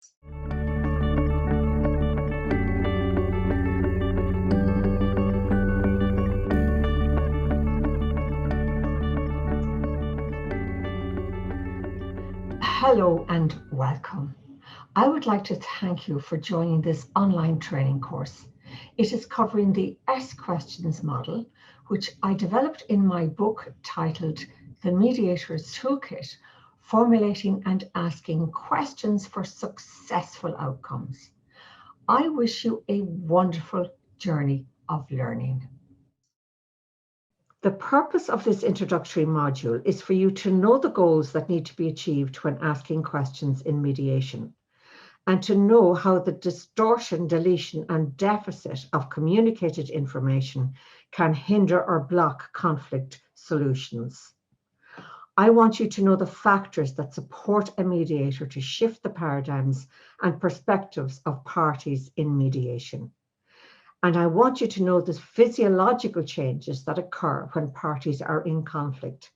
Hello and welcome. I would like to thank you for joining this online training course. It is covering the Ask Questions model, which I developed in my book titled The Mediator's Toolkit, Formulating and Asking Questions for Successful Outcomes. I wish you a wonderful journey of learning. The purpose of this introductory module is for you to know the goals that need to be achieved when asking questions in mediation, and to know how the distortion, deletion, and deficit of communicated information can hinder or block conflict solutions. I want you to know the factors that support a mediator to shift the paradigms and perspectives of parties in mediation. And I want you to know the physiological changes that occur when parties are in conflict,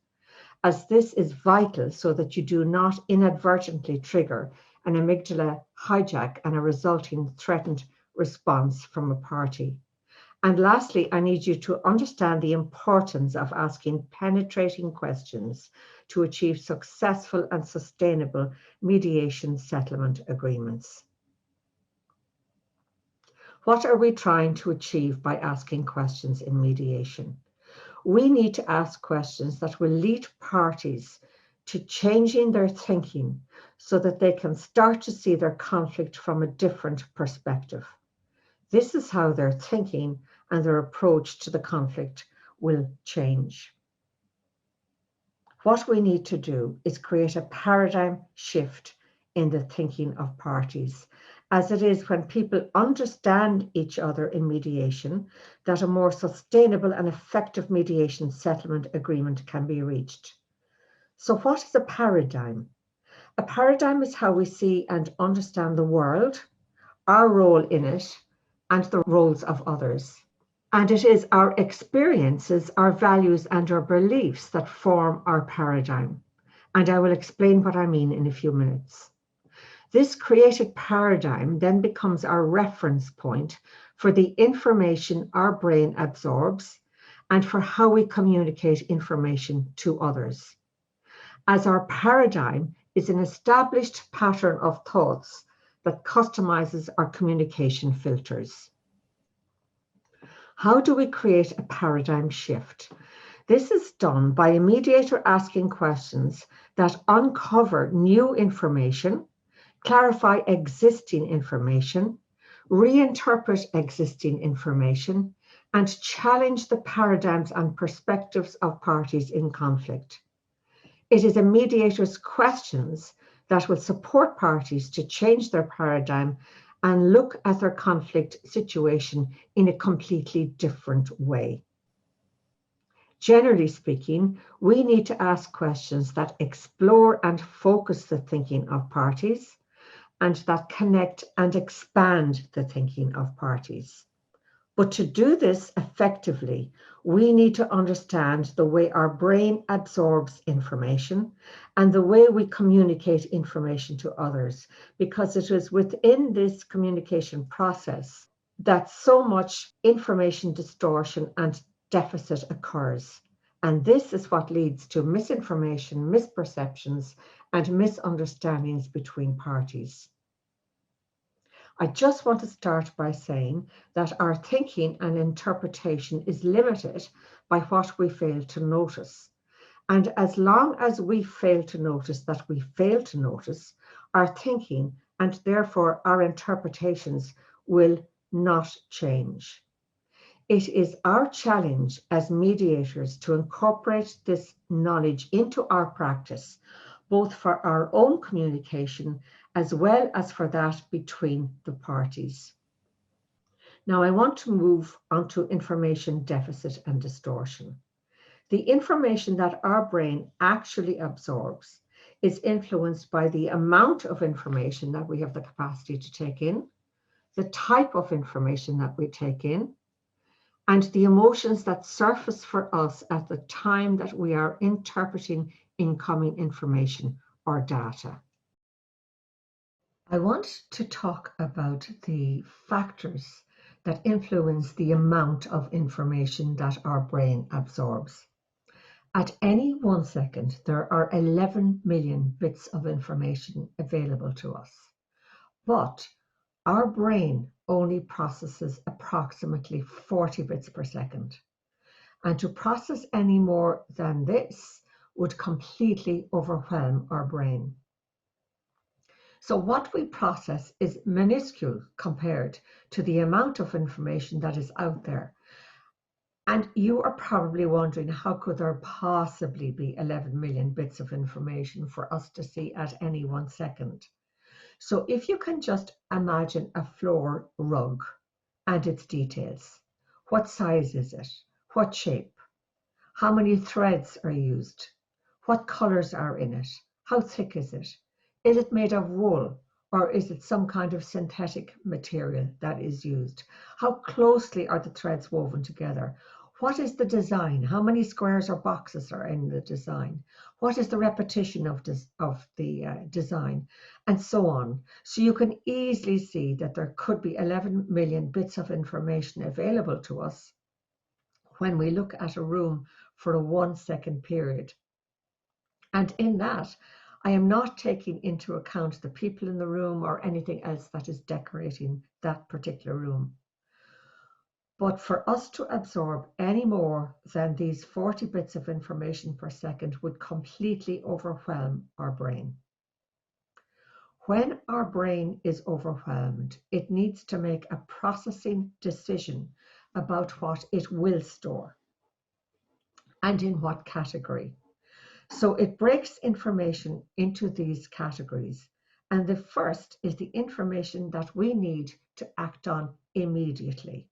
as this is vital so that you do not inadvertently trigger an amygdala hijack and a resulting threatened response from a party. And lastly, I need you to understand the importance of asking penetrating questions to achieve successful and sustainable mediation settlement agreements. What are we trying to achieve by asking questions in mediation? We need to ask questions that will lead parties to changing their thinking so that they can start to see their conflict from a different perspective. This is how their thinking and their approach to the conflict will change. What we need to do is create a paradigm shift in the thinking of parties, as it is when people understand each other in mediation that a more sustainable and effective mediation settlement agreement can be reached. So what is a paradigm? A paradigm is how we see and understand the world, our role in it, and the roles of others. And it is our experiences, our values, and our beliefs that form our paradigm. And I will explain what I mean in a few minutes. This created paradigm then becomes our reference point for the information our brain absorbs and for how we communicate information to others. As our paradigm is an established pattern of thoughts that customizes our communication filters. How do we create a paradigm shift? This is done by a mediator asking questions that uncover new information, clarify existing information, reinterpret existing information, and challenge the paradigms and perspectives of parties in conflict. It is a mediator's questions that will support parties to change their paradigm and look at their conflict situation in a completely different way. Generally speaking, we need to ask questions that explore and focus the thinking of parties, and that connect and expand the thinking of parties. But to do this effectively, we need to understand the way our brain absorbs information and the way we communicate information to others, because it is within this communication process that so much information distortion and deficit occurs. And this is what leads to misinformation, misperceptions, and misunderstandings between parties. I just want to start by saying that our thinking and interpretation is limited by what we fail to notice. And as long as we fail to notice that we fail to notice, our thinking and therefore our interpretations will not change. It is our challenge as mediators to incorporate this knowledge into our practice, both for our own communication as well as for that between the parties. Now I want to move on to information deficit and distortion. The information that our brain actually absorbs is influenced by the amount of information that we have the capacity to take in, the type of information that we take in, and the emotions that surface for us at the time that we are interpreting incoming information or data. I want to talk about the factors that influence the amount of information that our brain absorbs. At any 1 second, there are 11 million bits of information available to us. But our brain only processes approximately 40 bits per second. And to process any more than this would completely overwhelm our brain. So what we process is minuscule compared to the amount of information that is out there. And you are probably wondering, how could there possibly be 11 million bits of information for us to see at any 1 second? So if you can just imagine a floor rug and its details. What size is it? What shape? How many threads are used? What colors are in it? How thick is it? Is it made of wool, or is it some kind of synthetic material that is used? How closely are the threads woven together? What is the design? How many squares or boxes are in the design? What is the repetition of the design? And so on. So you can easily see that there could be 11 million bits of information available to us when we look at a room for a 1 second period. And in that, I am not taking into account the people in the room or anything else that is decorating that particular room. But for us to absorb any more than these 40 bits of information per second would completely overwhelm our brain. When our brain is overwhelmed, it needs to make a processing decision about what it will store and in what category. So it breaks information into these categories. And the first is the information that we need to act on immediately.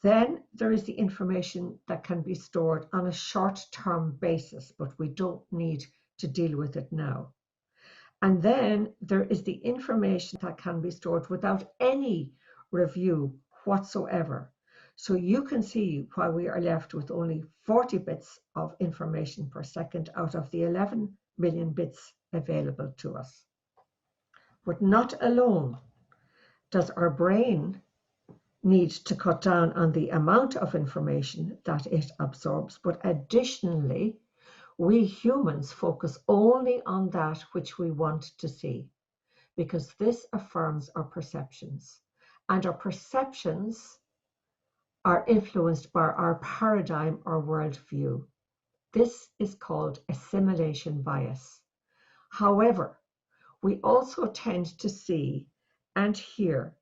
Then there is the information that can be stored on a short-term basis, but we don't need to deal with it now. And then there is the information that can be stored without any review whatsoever. So you can see why we are left with only 40 bits of information per second out of the 11 million bits available to us. But not alone does our brain need to cut down on the amount of information that it absorbs, but additionally, we humans focus only on that which we want to see, because this affirms our perceptions. And our perceptions are influenced by our paradigm or worldview. This is called assimilation bias. However, we also tend to see and hear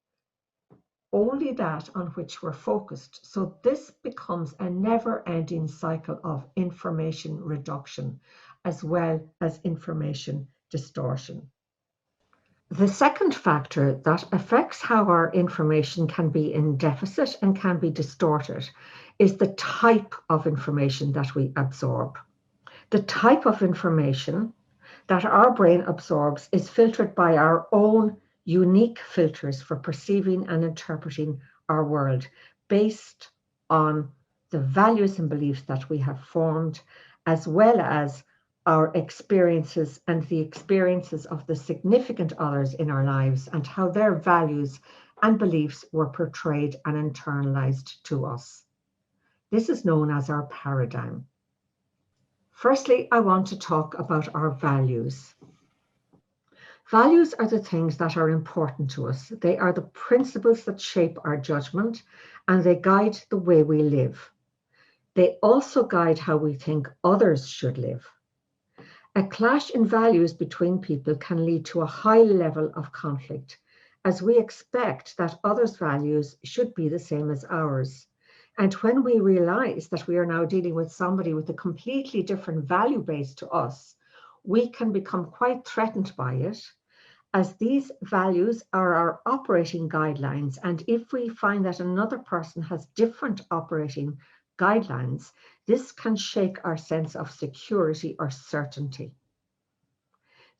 only that on which we're focused. So this becomes a never-ending cycle of information reduction as well as information distortion. The second factor that affects how our information can be in deficit and can be distorted is the type of information that we absorb. The type of information that our brain absorbs is filtered by our own unique filters for perceiving and interpreting our world based on the values and beliefs that we have formed, as well as our experiences and the experiences of the significant others in our lives and how their values and beliefs were portrayed and internalized to us. This is known as our paradigm. Firstly, I want to talk about our values. Values are the things that are important to us. They are the principles that shape our judgment, and they guide the way we live. They also guide how we think others should live. A clash in values between people can lead to a high level of conflict, as we expect that others' values should be the same as ours. And when we realize that we are now dealing with somebody with a completely different value base to us, we can become quite threatened by it, as these values are our operating guidelines. And if we find that another person has different operating guidelines, this can shake our sense of security or certainty.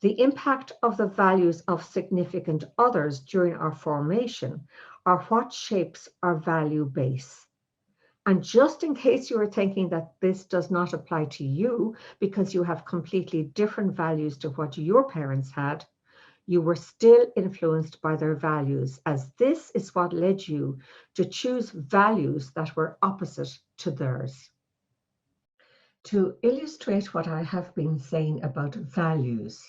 The impact of the values of significant others during our formation are what shapes our value base. And just in case you are thinking that this does not apply to you because you have completely different values to what your parents had, You were still influenced by their values, as this is what led you to choose values that were opposite to theirs. To illustrate what I have been saying about values,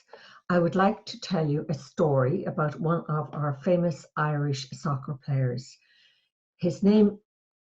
I would like to tell you a story about one of our famous Irish soccer players. His name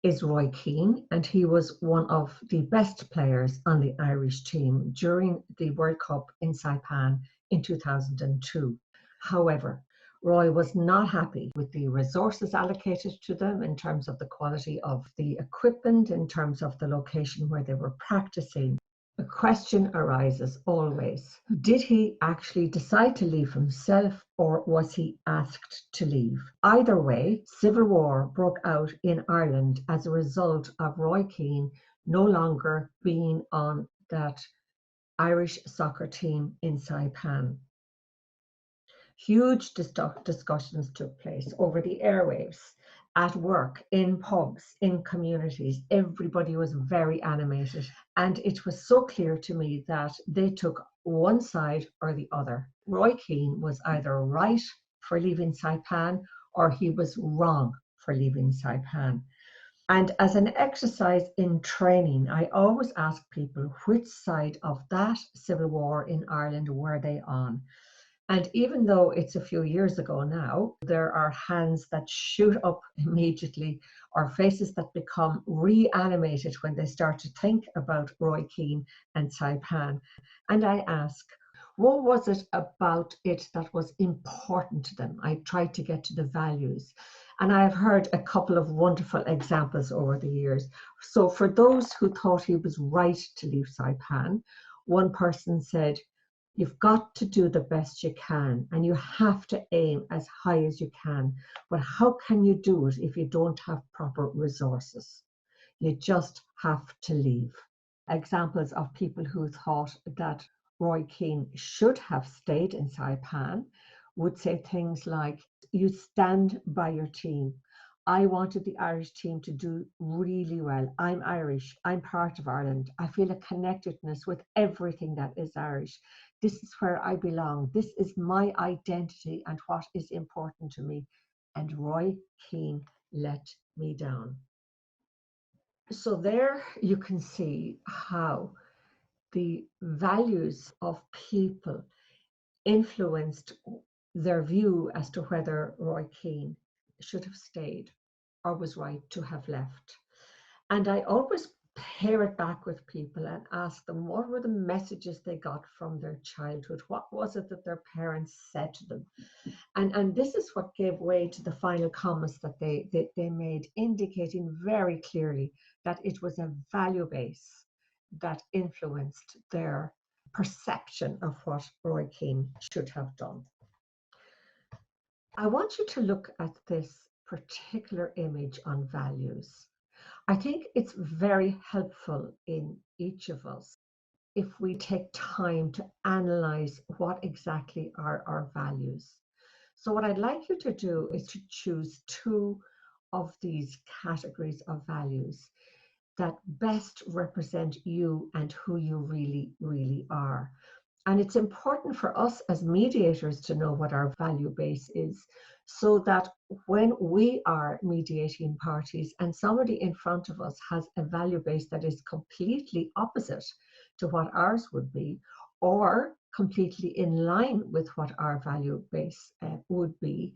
is Roy Keane, and he was one of the best players on the Irish team during the World Cup in Saipan in 2002. However, Roy was not happy with the resources allocated to them in terms of the quality of the equipment, in terms of the location where they were practicing. A question arises always. Did he actually decide to leave himself, or was he asked to leave? Either way, civil war broke out in Ireland as a result of Roy Keane no longer being on that Irish soccer team in Saipan. Huge discussions took place over the airwaves, at work, in pubs, in communities. Everybody was very animated, and it was so clear to me that they took one side or the other. Roy Keane was either right for leaving Saipan, or he was wrong for leaving Saipan. And as an exercise in training, I always ask people which side of that civil war in Ireland were they on. And even though it's a few years ago now, there are hands that shoot up immediately, or faces that become reanimated when they start to think about Roy Keane and Saipan. And I ask, what was it about it that was important to them? I tried to get to the values. And I have heard a couple of wonderful examples over the years. So for those who thought he was right to leave Saipan, one person said, "You've got to do the best you can, and you have to aim as high as you can. But how can you do it if you don't have proper resources? You just have to leave." Examples of people who thought that Roy Keane should have stayed in Saipan would say things like, "You stand by your team. I wanted the Irish team to do really well. I'm Irish. I'm part of Ireland. I feel a connectedness with everything that is Irish. This is where I belong. This is my identity and what is important to me." And Roy Keane let me down. So there you can see how the values of people influenced their view as to whether Roy Keane should have stayed or was right to have left. And I always pair it back with people and ask them, what were the messages they got from their childhood? What was it that their parents said to them? And this is what gave way to the final comments that they made, indicating very clearly that it was a value base that influenced their perception of what Roy Keane should have done. I want you to look at this particular image on values. I think it's very helpful in each of us if we take time to analyze what exactly are our values. So what I'd like you to do is to choose two of these categories of values that best represent you and who you really, really are. And it's important for us as mediators to know what our value base is, so that when we are mediating parties and somebody in front of us has a value base that is completely opposite to what ours would be, or completely in line with what our value base would be,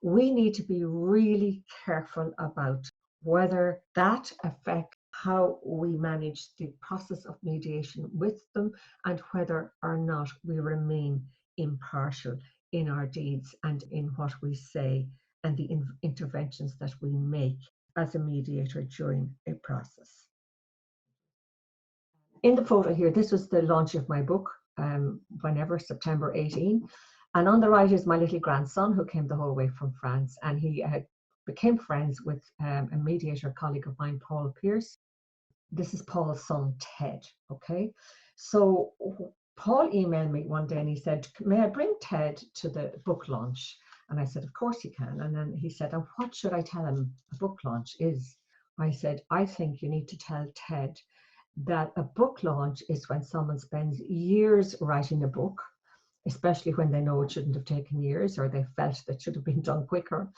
we need to be really careful about whether that affects how we manage the process of mediation with them, and whether or not we remain impartial in our deeds and in what we say and the interventions that we make as a mediator during a process. In the photo here, this was the launch of my book, September 18. And on the right is my little grandson, who came the whole way from France, and he became friends with a mediator colleague of mine, Paul Pierce. This is Paul's son, Ted, okay? So Paul emailed me one day and he said, "May I bring Ted to the book launch?" And I said, "Of course you can." And then he said, "And what should I tell him a book launch is?" I said, "I think you need to tell Ted that a book launch is when someone spends years writing a book. especially when they know it shouldn't have taken years, or they felt that should have been done quicker.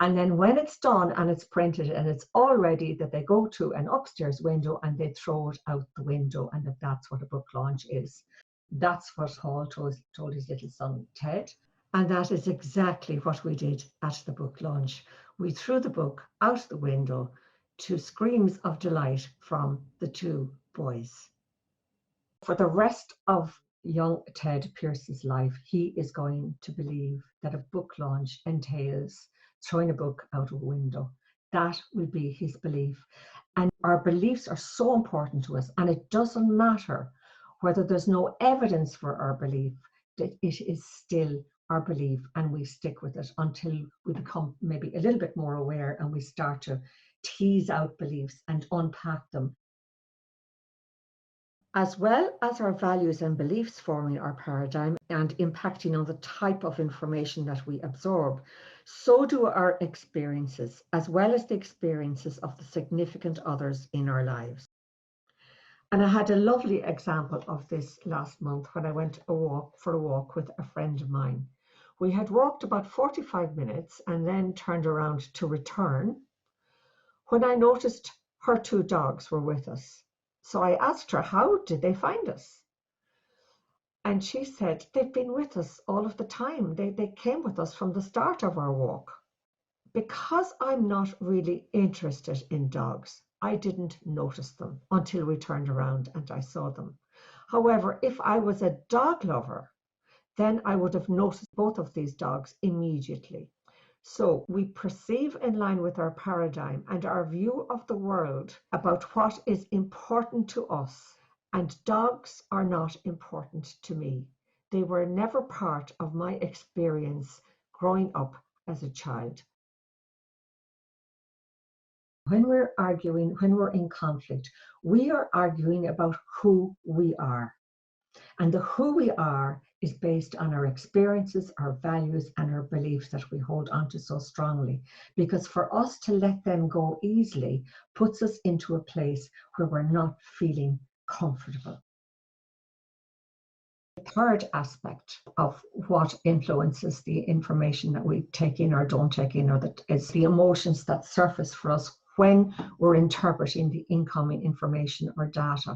And then when it's done and it's printed and it's all ready, that they go to an upstairs window and they throw it out the window, and that's what a book launch is. That's what Hall told his little son, Ted. And that is exactly what we did at the book launch. We threw the book out the window to screams of delight from the two boys. For the rest of young Ted Pierce's life, he is going to believe that a book launch entails throwing a book out of a window. That will be his belief. And our beliefs are so important to us, and it doesn't matter whether there's no evidence for our belief, that it is still our belief, and we stick with it until we become maybe a little bit more aware and we start to tease out beliefs and unpack them. As well as our values and beliefs forming our paradigm and impacting on the type of information that we absorb, so do our experiences, as well as the experiences of the significant others in our lives. And I had a lovely example of this last month when I went for a walk with a friend of mine. We had walked about 45 minutes and then turned around to return when I noticed her two dogs were with us. So I asked her, how did they find us? And she said, they've been with us all of the time. They came with us from the start of our walk. Because I'm not really interested in dogs, I didn't notice them until we turned around and I saw them. However, if I was a dog lover, then I would have noticed both of these dogs immediately. So we perceive in line with our paradigm and our view of the world about what is important to us. And dogs are not important to me. They were never part of my experience growing up as a child. When we're arguing, when we're in conflict, we are arguing about who we are. And the who we are is based on our experiences, our values, and our beliefs that we hold onto so strongly. Because for us to let them go easily puts us into a place where we're not feeling comfortable. The third aspect of what influences the information that we take in or don't take in, or that is the emotions that surface for us when we're interpreting the incoming information or data.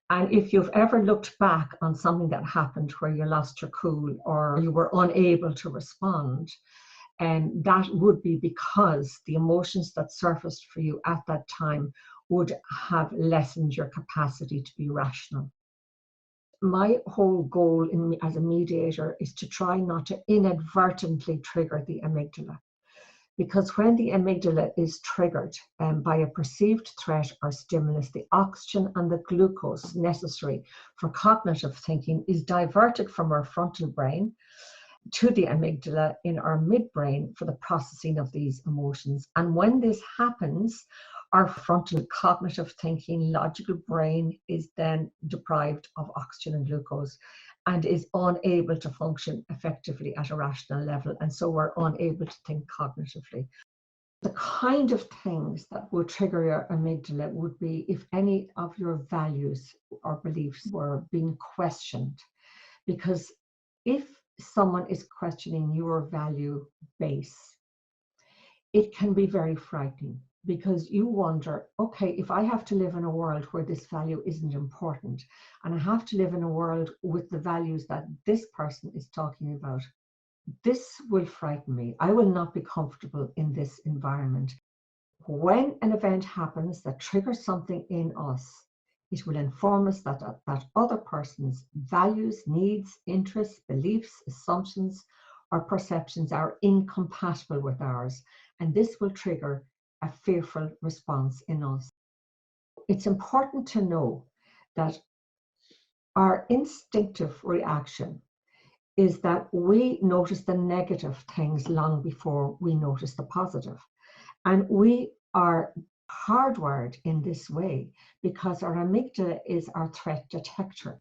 And if you've ever looked back on something that happened where you lost your cool or you were unable to respond, and that would be because the emotions that surfaced for you at that time would have lessened your capacity to be rational. My whole goal as a mediator is to try not to inadvertently trigger the amygdala. Because when the amygdala is triggered by a perceived threat or stimulus, the oxygen and the glucose necessary for cognitive thinking is diverted from our frontal brain to the amygdala in our midbrain for the processing of these emotions. And when this happens, our frontal cognitive thinking, logical brain is then deprived of oxygen and glucose and is unable to function effectively at a rational level. And so we're unable to think cognitively. The kind of things that would trigger your amygdala would be if any of your values or beliefs were being questioned. Because if someone is questioning your value base, it can be very frightening. Because you wonder, okay, if I have to live in a world where this value isn't important, and I have to live in a world with the values that this person is talking about, this will frighten me. I will not be comfortable in this environment. When an event happens that triggers something in us, it will inform us that that other person's values, needs, interests, beliefs, assumptions, or perceptions are incompatible with ours. And this will trigger a fearful response in us. It's important to know that our instinctive reaction is that we notice the negative things long before we notice the positive. And we are hardwired in this way because our amygdala is our threat detector.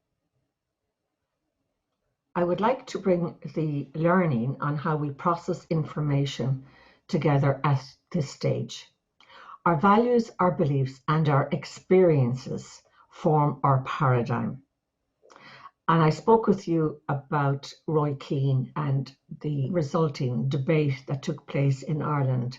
I would like to bring the learning on how we process information together at this stage. Our values, our beliefs, and our experiences form our paradigm. And I spoke with you about Roy Keane and the resulting debate that took place in Ireland.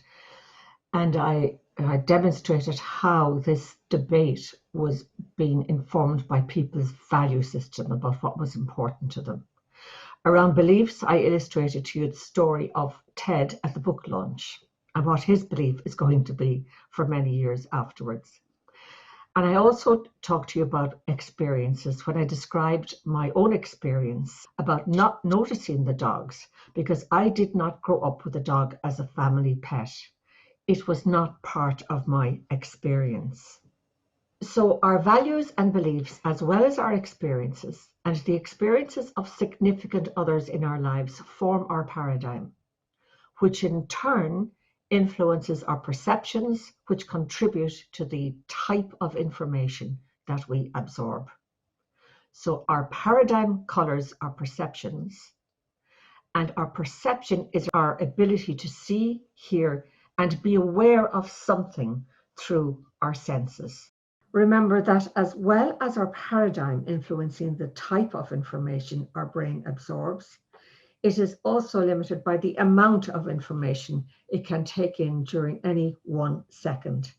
And I demonstrated how this debate was being informed by people's value system about what was important to them. Around beliefs, I illustrated to you the story of Ted at the book launch and what his belief is going to be for many years afterwards. And I also talked to you about experiences when I described my own experience about not noticing the dogs because I did not grow up with a dog as a family pet. It was not part of my experience. So our values and beliefs, as well as our experiences and the experiences of significant others in our lives, form our paradigm, which in turn influences our perceptions, which contribute to the type of information that we absorb. So our paradigm colors our perceptions, and our perception is our ability to see, hear, and be aware of something through our senses. Remember that as well as our paradigm influencing the type of information our brain absorbs, it is also limited by the amount of information it can take in during any 1 second.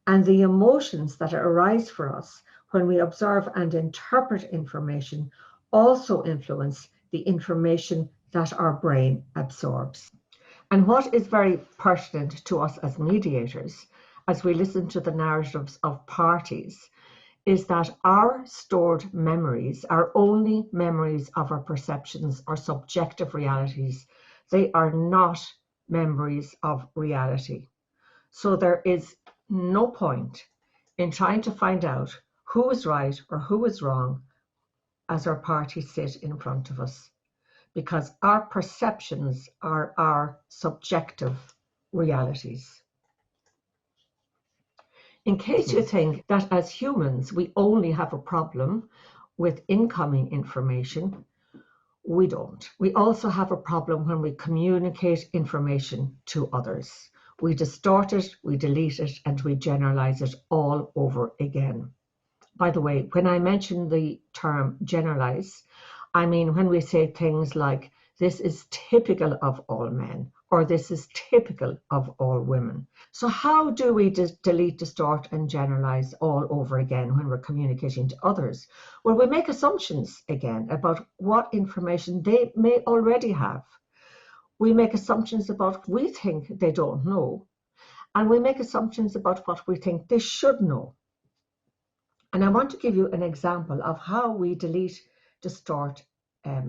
And the emotions that arise for us when we observe and interpret information also influence the information that our brain absorbs. And what is very pertinent to us as mediators, as we listen to the narratives of parties, is that our stored memories are only memories of our perceptions or subjective realities. They are not memories of reality. So there is no point in trying to find out who is right or who is wrong as our parties sit in front of us, because our perceptions are our subjective realities. In case you think that as humans we only have a problem with incoming information, we don't. We also have a problem when we communicate information to others. We distort it, we delete it, and we generalize it all over again. By the way, when I mention the term generalize, I mean when we say things like, this is typical of all men, or this is typical of all women. So how do we delete, distort, and generalize all over again when we're communicating to others? Well, we make assumptions again about what information they may already have. We make assumptions about what we think they don't know, and we make assumptions about what we think they should know. And I want to give you an example of how we delete, distort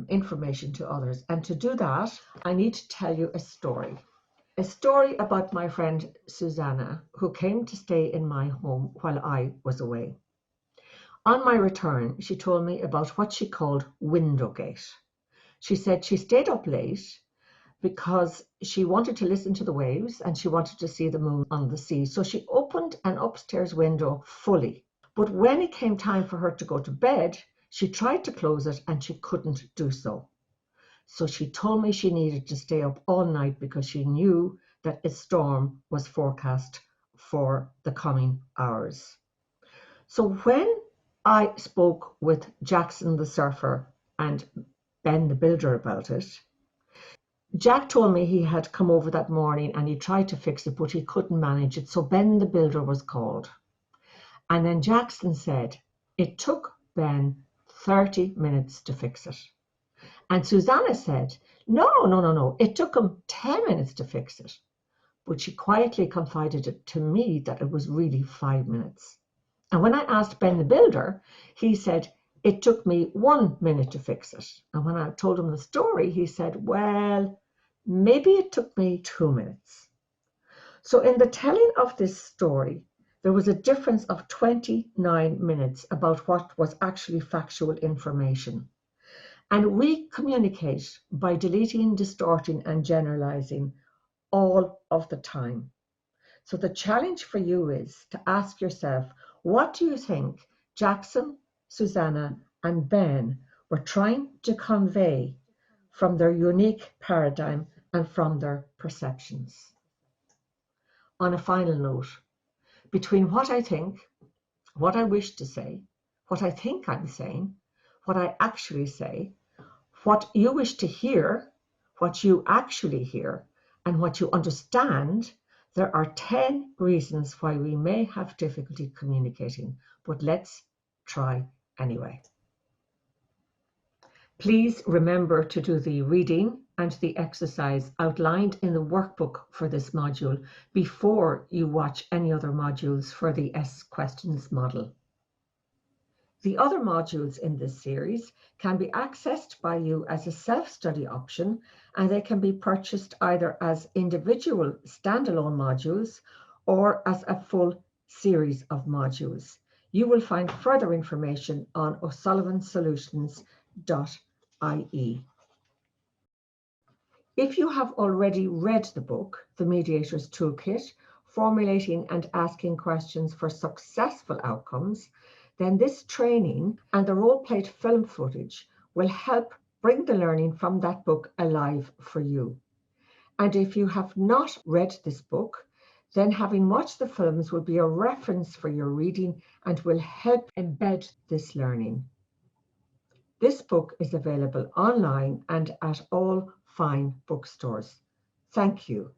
information to others. And to do that, I need to tell you a story about my friend Susanna, who came to stay in my home while I was away. On my return, she told me about what she called Windowgate. She said she stayed up late because she wanted to listen to the waves and she wanted to see the moon on the sea. So she opened an upstairs window fully. But when it came time for her to go to bed, she tried to close it and she couldn't do so. So she told me she needed to stay up all night because she knew that a storm was forecast for the coming hours. So when I spoke with Jackson the surfer and Ben the builder about it, Jack told me he had come over that morning and he tried to fix it, but he couldn't manage it. So Ben the builder was called. And then Jackson said it took Ben 30 minutes to fix it. And Susanna said, no, it took him 10 minutes to fix it. But she quietly confided it to me that it was really 5 minutes. And when I asked Ben the builder, he said, it took me 1 minute to fix it. And when I told him the story, he said, well, maybe it took me 2 minutes. So in the telling of this story, there was a difference of 29 minutes about what was actually factual information. And we communicate by deleting, distorting, and generalizing all of the time. So the challenge for you is to ask yourself, what do you think Jackson, Susanna, and Ben were trying to convey from their unique paradigm and from their perceptions? On a final note, between what I think, what I wish to say, what I think I'm saying, what I actually say, what you wish to hear, what you actually hear, and what you understand, there are 10 reasons why we may have difficulty communicating, but let's try anyway. Please remember to do the reading and the exercise outlined in the workbook for this module before you watch any other modules for the S questions model. The other modules in this series can be accessed by you as a self-study option, and they can be purchased either as individual standalone modules or as a full series of modules. You will find further information on o'sullivensolutions.ie. If you have already read the book, The Mediator's Toolkit, Formulating and Asking Questions for Successful Outcomes, then this training and the role-played film footage will help bring the learning from that book alive for you. And if you have not read this book, then having watched the films will be a reference for your reading and will help embed this learning. This book is available online and at all fine bookstores. Thank you.